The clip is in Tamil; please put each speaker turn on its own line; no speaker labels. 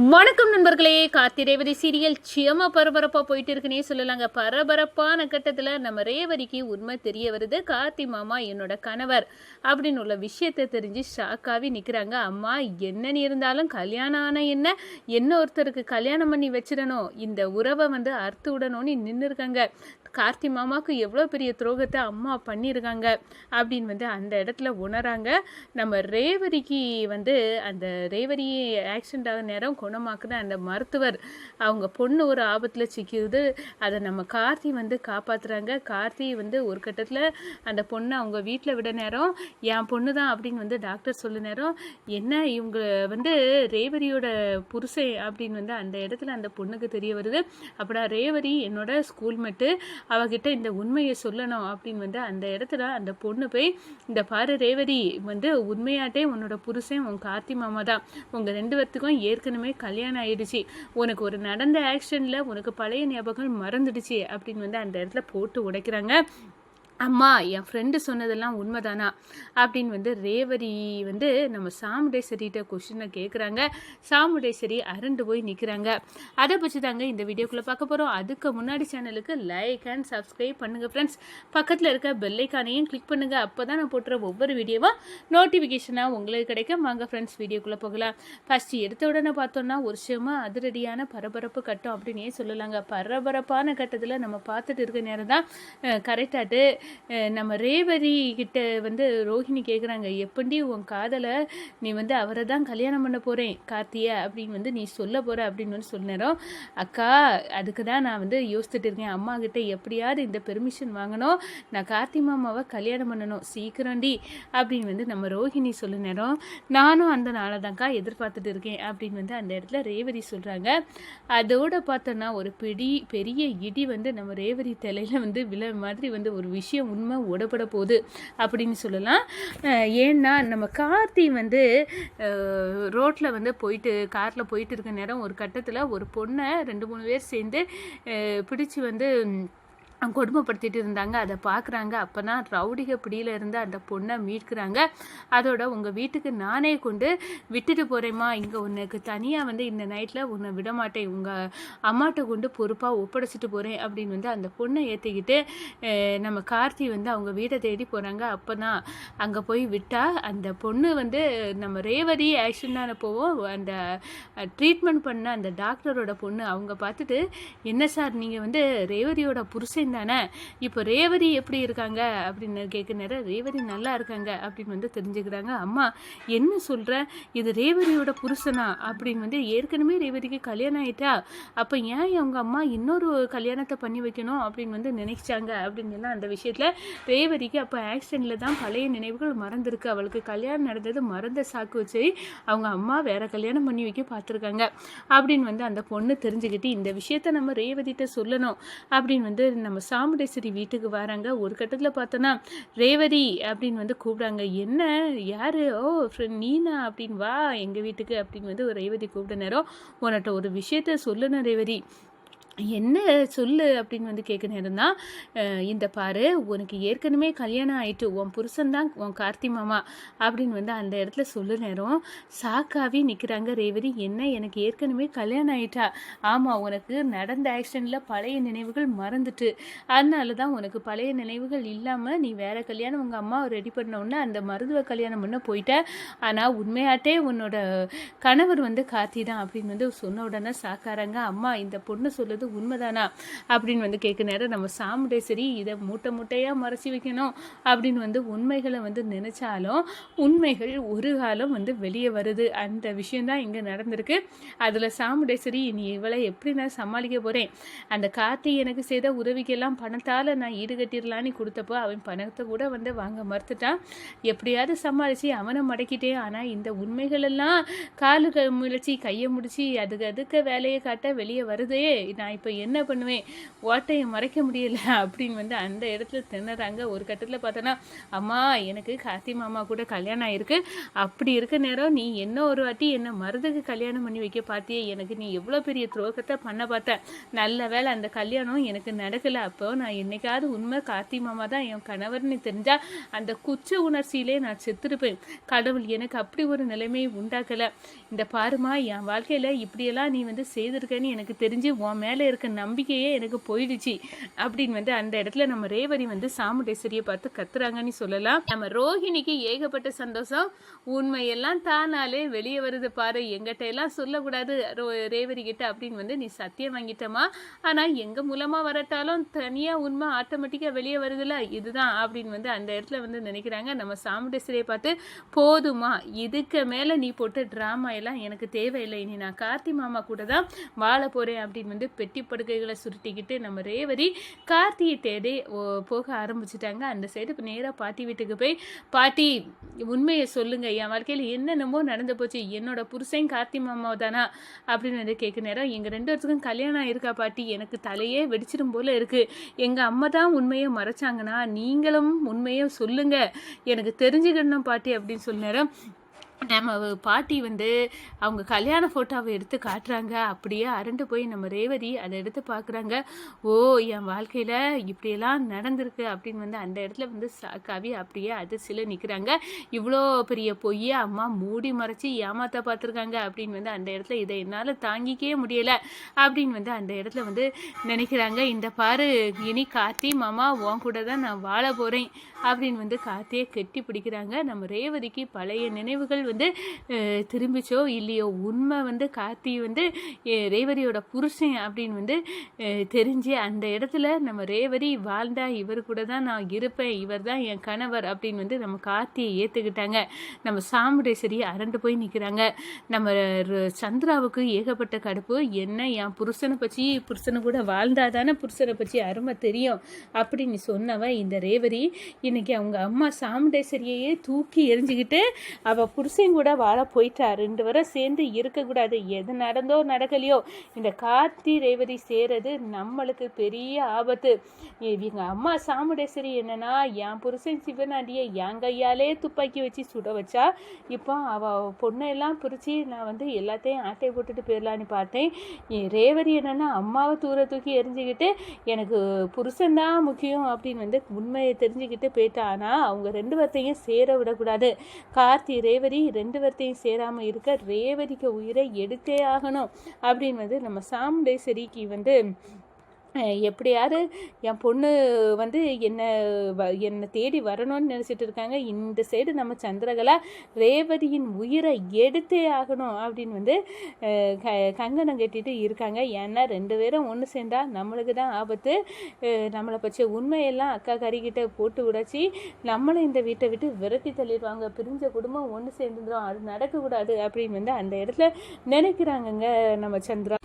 வணக்கம் நண்பர்களே. கார்த்தி ரேவதி சீரியல் சியமா பரபரப்பாக போயிட்டு இருக்குன்னே சொல்லலாங்க. பரபரப்பான கட்டத்தில் நம்ம ரேவதிக்கு உண்மை தெரிய வருது. கார்த்தி மாமா என்னோட கணவர் அப்படின்னு உள்ள விஷயத்தை தெரிஞ்சு ஷாக்காகவே நிற்கிறாங்க. அம்மா என்னன்னு இருந்தாலும் கல்யாணம் ஆன என்ன ஒருத்தருக்கு கல்யாணம் பண்ணி வச்சிடணும், இந்த உறவை அறுத்து விடணும்னு நின்று இருக்காங்க. கார்த்தி மாமாவுக்கு எவ்வளோ பெரிய துரோகத்தை அம்மா பண்ணியிருக்காங்க அப்படின்னு அந்த இடத்துல உணராங்க. நம்ம ரேவதிக்கு அந்த ரேவதி ஆக்சிடென்ட் ஆகிற நேரம் குணமாக்குன அந்த மருத்துவர் அவங்க பொண்ணு ஒரு ஆபத்தில் சிக்கிடுது. அதை நம்ம கார்த்தி காப்பாற்றுறாங்க. கார்த்தி ஒரு கட்டத்தில் அந்த பொண்ணை அவங்க வீட்டில் விட நேரம் என் பொண்ணு தான் அப்படின்னு டாக்டர் சொல்ல நேரம் என்ன இவங்க ரேவதியோட புருஷன் அப்படின்னு அந்த இடத்துல அந்த பொண்ணுக்கு தெரிய வருது. அப்படின்னா ரேவதி என்னோட ஸ்கூல் மேட்டு, அவகிட்ட இந்த உண்மையை சொல்லணும் அப்படின்னு அந்த இடத்துல அந்த பொண்ணு போய் இந்த பாரு ரேவதி உண்மையாட்டே உன்னோட புருஷன் உன் கார்த்தி மாமா தான், உங்கள் 2 பேர்த்துக்கும் ஏற்கனவே கல்யாணம் ஆயிடுச்சு, உனக்கு ஒரு நடந்த ஆக்சிடென்ட்டில் உனக்கு பழைய ஞாபகம் மறந்துடுச்சு அப்படின்னு அந்த இடத்துல போட்டு உடைக்கிறாங்க. அம்மா என் ஃப்ரெண்டு சொன்னதெல்லாம் உண்மைதானா அப்படின்னு ரேவதி நம்ம சாமுண்டேஸ்வரிகிட்ட கொஷினை கேட்குறாங்க. சாமுண்டேஸ்வரி அரண்டு போய் நிற்கிறாங்க. அதை பற்றி தாங்க இந்த வீடியோக்குள்ளே பார்க்க போகிறோம். அதுக்கு முன்னாடி சேனலுக்கு லைக் அண்ட் சப்ஸ்கிரைப் பண்ணுங்கள் ஃப்ரெண்ட்ஸ். பக்கத்தில் இருக்க பெல்லைக்கானையும் கிளிக் பண்ணுங்கள். அப்போ தான் நான் போட்டுற ஒவ்வொரு வீடியோவும் நோட்டிஃபிகேஷனாக உங்களுக்கு கிடைக்கும். வாங்க ஃப்ரெண்ட்ஸ் வீடியோக்குள்ளே போகலாம். ஃபஸ்ட்டு எடுத்த உடனே பார்த்தோன்னா ஒரு செம அதிரடியான பரபரப்பு கட்டம் அப்படின்னே சொல்லலாங்க. பரபரப்பான கட்டத்தில் நம்ம பார்த்துட்டு இருக்க நேரம் தான் கரெக்டாட்டு நம்ம ரேவதி கிட்ட ரோஹிணி கேட்குறாங்க, எப்படி உன் காதலை நீ அவரை தான் கல்யாணம் பண்ண போகிறேன் கார்த்தியை அப்படின்னு நீ சொல்ல போகிற அப்படின்னு சொன்னோம். அக்கா அதுக்கு தான் நான் யோசிச்சுட்டு இருக்கேன், அம்மா கிட்ட எப்படியாவது இந்த பெர்மிஷன் வாங்கணும், நான் கார்த்தி மாமாவை கல்யாணம் பண்ணணும் சீக்கிரண்டி அப்படின்னு நம்ம ரோஹிணி சொல்ல நேரம் நானும் அந்த நாளை தான்க்கா எதிர்பார்த்துட்டு இருக்கேன் அப்படின்னு அந்த இடத்துல ரேவதி சொல்கிறாங்க. அதோட பார்த்தோன்னா ஒரு பெரிய இடி நம்ம ரேவதி தலையில் விழ மாதிரி ஒரு விஷயம் உண்மை ஓடப்பட போகுது அப்படின்னு சொல்லலாம். ஏன்னா நம்ம கார்த்தி ரோட்டில் போயிட்டு காரில் போயிட்டு இருக்க நேரம் ஒரு கட்டத்தில் ஒரு பொண்ணை 2-3 பேர் சேர்ந்து பிடிச்சி கொடுமைப்படுத்திட்டு இருந்தாங்க. அதை பார்க்குறாங்க. அப்போ தான் ரவுடிக பிடியில் இருந்து அந்த பொண்ணை மீட்கிறாங்க. அதோட உங்கள் வீட்டுக்கு நானே கொண்டு விட்டுட்டு போகிறேம்மா, இங்கே உனக்கு தனியாக இந்த நைட்டில் உன்னை விடமாட்டேன், உங்கள் அம்மாட்ட கொண்டு பொறுப்பாக ஒப்படைச்சிட்டு போகிறேன் அப்படின்னு அந்த பொண்ணை ஏற்றிக்கிட்டு நம்ம கார்த்தி அவங்க வீட்டை தேடி போகிறாங்க. அப்போ தான் அங்கே போய் விட்டால் அந்த பொண்ணு நம்ம ரேவதி ஆக்சிடென்ட் போவோம் அந்த ட்ரீட்மெண்ட் பண்ண அந்த டாக்டரோட பொண்ணு அவங்க பார்த்துட்டு, என்ன சார் நீங்கள் ரேவதியோட புருஷன் தானே, இப்போ ரேவதி எப்படி இருக்காங்க அப்படின்னு கேட்க நேரம் ரேவதி நல்லா இருக்காங்க அப்படின்னு தெரிஞ்சுக்கிறாங்க. அம்மா என்ன சொல்கிற, இது ரேவதியோட புருஷனா அப்படின்னு ஏற்கனவே ரேவதிக்கு கல்யாணம் ஆகிட்டா, அப்போ ஏன் அவங்க அம்மா இன்னொரு கல்யாணத்தை பண்ணி வைக்கணும் அப்படின்னு நினைச்சாங்க அப்படின்னு அந்த விஷயத்தில் ரேவதிக்கு அப்போ ஆக்சிடென்ட்டில் தான் பழைய நினைவுகள் மறந்துருக்கு, அவளுக்கு கல்யாணம் நடந்தது மறந்த சாக்கு வச்சு அவங்க அம்மா வேற கல்யாணம் பண்ணி வைக்க பார்த்துருக்காங்க அப்படின்னு அந்த பொண்ணு தெரிஞ்சுக்கிட்டு இந்த விஷயத்த நம்ம ரேவதிட்ட சொல்லணும் அப்படின்னு நம்ம சாமுண்டேஸ்வரி வீட்டுக்கு வராங்க. ஒரு கட்டத்தில் பார்த்தோன்னா ரேவதி அப்படின்னு கூப்பிடாங்க. என்ன யாரு, ஓ ஃப்ரெண்ட் நீனா அப்படின்னு வா எங்கள் வீட்டுக்கு அப்படின்னு ஒரு ரேவதி கூப்பிட நேரம் உன்கிட்ட ஒரு விஷயத்த சொல்லணும் ரேவதி, என்ன சொல்லு அப்படின்னு கேட்க நேரம் தான் இந்த பாரு உனக்கு ஏற்கனவே கல்யாணம் ஆயிட்டு, உன் புருஷன்தான் உன் கார்த்தி மாமா அப்படின்னு அந்த இடத்துல சொல்லு நேரம் சாக்காவே நிற்கிறாங்க ரேவதி. என்ன எனக்கு ஏற்கனவே கல்யாணம் ஆயிட்டா, ஆமாம் உனக்கு நடந்த ஆக்சிடென்ட்டில் பழைய நினைவுகள் மறந்துட்டு, அதனால தான் உனக்கு பழைய நினைவுகள் இல்லாமல் நீ வேற கல்யாணம் உங்கள் அம்மா ரெடி பண்ணோன்னா அந்த மருத்துவ கல்யாணம் பண்ண போயிட்ட, ஆனால் உண்மையாட்டே உன்னோட கணவர் கார்த்தி தான் அப்படின்னு சொன்ன உடனே சாக்காராங்க. அம்மா இந்த பொண்ணு சொல்லுது உண்மைதானா அப்படின்னு கேட்க நேரம் நம்ம சாமுண்டேஸ்வரி இதை மூட்டையாக மறைச்சி வைக்கணும் அப்படின்னு உண்மைகளை நினைச்சாலும் உண்மைகள் ஒரு காலம் வெளியே வருது. அந்த விஷயந்தான் இங்கே நடந்திருக்கு. அதில் சாமுண்டேஸ்வரி நீ இவளை எப்படி நான் சமாளிக்க போகிறேன், அந்த கார்த்தி எனக்கு செய்த உதவிக்கெல்லாம் பணத்தால் நான் ஈடுகட்டிடலான்னு கொடுத்தப்போ அவன் பணத்தை கூட வாங்க மறுத்துட்டான், எப்படியாவது சமாளித்து அவனை மடக்கிட்டேன், ஆனால் இந்த உண்மைகளெல்லாம் காலு முயற்சி கையை முடிச்சு அதுக்கு வேலையை காட்ட வெளியே வருதே, நான் நான் இப்போ என்ன பண்ணுவேன், ஓட்டையை மறைக்க முடியல அப்படின்னு வந்து அந்த இடத்துல திணறாங்க. ஒரு கட்டத்தில் பார்த்தோன்னா, அம்மா எனக்கு கார்த்தி மாமா கூட கல்யாணம் ஆயிருக்கு, அப்படி இருக்க நேரம் நீ என்ன ஒரு வாட்டி என்ன மருதுக்கு கல்யாணம் பண்ணி வைக்க பார்த்தியே, எனக்கு நீ எவ்வளோ பெரிய துரோகத்தை பண்ண பார்த்த, நல்ல வேலை அந்த கல்யாணம் எனக்கு நடக்கலை. அப்போ நான் என்னைக்காவது உண்மை கார்த்தி மாமா தான் என் கணவர்னு தெரிஞ்சால் அந்த குற்ற உணர்ச்சியிலே நான் செத்துருப்பேன். கடவுள் எனக்கு அப்படி ஒரு நிலைமையை உண்டாக்கலை. இந்த பாருமா, என் வாழ்க்கையில் இப்படியெல்லாம் நீ வந்து செய்திருக்கேன்னு எனக்கு தெரிஞ்சு உன் மேலே இருக்க நம்பிக்கையே எனக்கு போயிடுச்சு அப்படின்னு வந்து அந்த இடத்துல நம்ம ரேவதி வந்து சாமுண்டேஸ்வரியை பார்த்து கத்துறாங்கன்னு சொல்லலாம். நம்ம ரோஹிணிக்கு ஏகப்பட்ட சந்தோஷம். உண்மையெல்லாம் தானாலே வெளியே வருது பாரு, எங்கிட்ட எல்லாம் சொல்லக்கூடாது ரேவதி கிட்ட அப்படின்னு வந்து நீ சத்தியம் வாங்கிட்டமா, ஆனால் எங்கள் மூலமாக வரட்டாலும் தனியாக உண்மை ஆட்டோமேட்டிக்காக வெளியே வருதுல்ல, இதுதான் அப்படின்னு வந்து அந்த இடத்துல வந்து நினைக்கிறாங்க. நம்ம சாமுண்டேஸ்வரியை பார்த்து, போதுமா, இதுக்கு மேலே நீ போட்டு ட்ராமா எல்லாம் எனக்கு தேவையில்லை, இனி நான் கார்த்தி மாமா கூட தான் வாழ போகிறேன் அப்படின்னு வந்து பெட்டி படுக்கைகளை சுருட்டிக்கிட்டு நம்ம ரேவதி கார்த்தியை தேடி போக ஆரம்பிச்சிட்டாங்க. அந்த சைடு இப்போ நேராக பாட்டி வீட்டுக்கு போய், பாட்டி உண்மையை சொல்லுங்க, என் வாழ்க்கையில் என்னென்னமோ நடந்து போச்சு, என்னோட புருஷன் கார்த்தி மாமா தானா அப்படின்னு வந்து கேட்க நேரம், எங்கள் 2 பேருக்கும் கல்யாணம் ஆயிருக்கா பாட்டி, எனக்கு தலையே வெடிச்சிடும் போல இருக்குது, எங்கள் அம்மா தான் உண்மையை மறைச்சாங்கன்னா நீங்களும் உண்மையை சொல்லுங்க, எனக்கு தெரிஞ்சுக்கணும் பாட்டி அப்படின்னு சொல்ல நேரம் நம்ம பாட்டி வந்து அவங்க கல்யாண ஃபோட்டோவை எடுத்து காட்டுறாங்க. அப்படியே அரண்டு போய் நம்ம ரேவதி அதை எடுத்து பார்க்குறாங்க. ஓ, என் வாழ்க்கையில் இப்படியெல்லாம் நடந்திருக்கு அப்படின்னு வந்து அந்த இடத்துல வந்து கவி அப்படியே அதிர்ச்சியில் நிற்கிறாங்க. இவ்வளோ பெரிய பொய்யை அம்மா மூடி மறைச்சி ஏமாத்த பார்த்துருக்காங்க அப்படின்னு வந்து அந்த இடத்துல இதை என்னால் தாங்கிக்கவே முடியலை அப்படின்னு வந்து அந்த இடத்துல வந்து நினைக்கிறாங்க. இந்த பாரு, இனி கார்த்தி மாமா உன் கூட தான் நான் வாழ போகிறேன் அப்படின்னு வந்து கார்த்தியை கெட்டி பிடிக்கிறாங்க. நம்ம ரேவதிக்கு பழைய நினைவுகள் வந்து திரும்பிச்சோ இல்லையோ, உண்மை வந்து கார்த்தி வந்து ரேவதியோட புருஷன் அப்படின்னு வந்து தெரிஞ்சு அந்த இடத்துல நம்ம ரேவதி வாழ்ந்தா இவர் கூட தான் நான் இருப்பேன், இவர் தான் என் கணவர் அப்படின்னு வந்து நம்ம கார்த்தியை ஏற்றுக்கிட்டாங்க. நம்ம சாமுண்டேஸ்வரி அரண்டு போய் நிற்கிறாங்க. நம்ம சந்திராவுக்கு ஏகப்பட்ட கடுப்பு, என்ன என் புருஷனை கூட வாழ்ந்தா தானே புருஷனை பற்றி அருமை தெரியும் அப்படின்னு சொன்னவன் இந்த ரேவதி இன்னைக்கு அவங்க அம்மா சாமுண்டேஸ்வரியையே தூக்கி எரிஞ்சுக்கிட்டு அவள் புருஷன் கூட வாழ போயிட்டா. 2 பேரும் சேர்ந்து இருக்கக்கூடாது, எது நடந்தோ நடக்கலையோ இந்த கார்த்தி ரேவதி சேரது நம்மளுக்கு பெரிய ஆபத்து. இவங்க அம்மா சாமுண்டேஸ்வரி என்னன்னா, என் புருஷன் சிவனாண்டியை என் கையாலே துப்பாக்கி வச்சு சுட வச்சா, இப்போ அவள் பொண்ணெல்லாம் பிரித்து நான் வந்து எல்லாத்தையும் ஆட்டை போட்டுட்டு போயிடலான்னு பார்த்தேன். ரேவதி என்னன்னா, அம்மாவை தூக்கி எரிஞ்சுக்கிட்டு எனக்கு புருஷன்தான் முக்கியம் அப்படின்னு வந்து உண்மையை தெரிஞ்சுக்கிட்டு போயிட்டா. ஆனால் அவங்க 2 பேர்த்தையும் சேர விடக்கூடாது. கார்த்தி ரேவதி 2 பேர்த்தையும் சேராமல் இருக்க ரேவதிக்கு உயிரை எடுத்தே ஆகணும் அப்படின்னு வந்து நம்ம சாமுண்டேஸ்வரிக்கு வந்து எப்படியாவது என் பொண்ணு வந்து என்னை தேடி வரணும்னு நினச்சிட்டு இருக்காங்க. இந்த சைடு நம்ம சந்திரகலா ரேவதியின் உயிரை எடுத்தே ஆகணும் அப்படின்னு வந்து கங்கணம் கட்டிட்டு இருக்காங்க. ஏன்னா 2 பேரும் ஒன்று சேர்ந்தா நம்மளுக்கு தான் ஆபத்து. நம்மளை பற்றிய உண்மையெல்லாம் அக்கா கறிக்கிட்ட போட்டு உடைச்சி நம்மளும் இந்த வீட்டை விட்டு விரட்டி தள்ளிடுவாங்க. பிரிஞ்ச குடும்பம் ஒன்று சேர்ந்துடும், அது நடக்கக்கூடாது அப்படின்னு வந்து அந்த இடத்துல நினைக்கிறாங்கங்க நம்ம சந்திரா.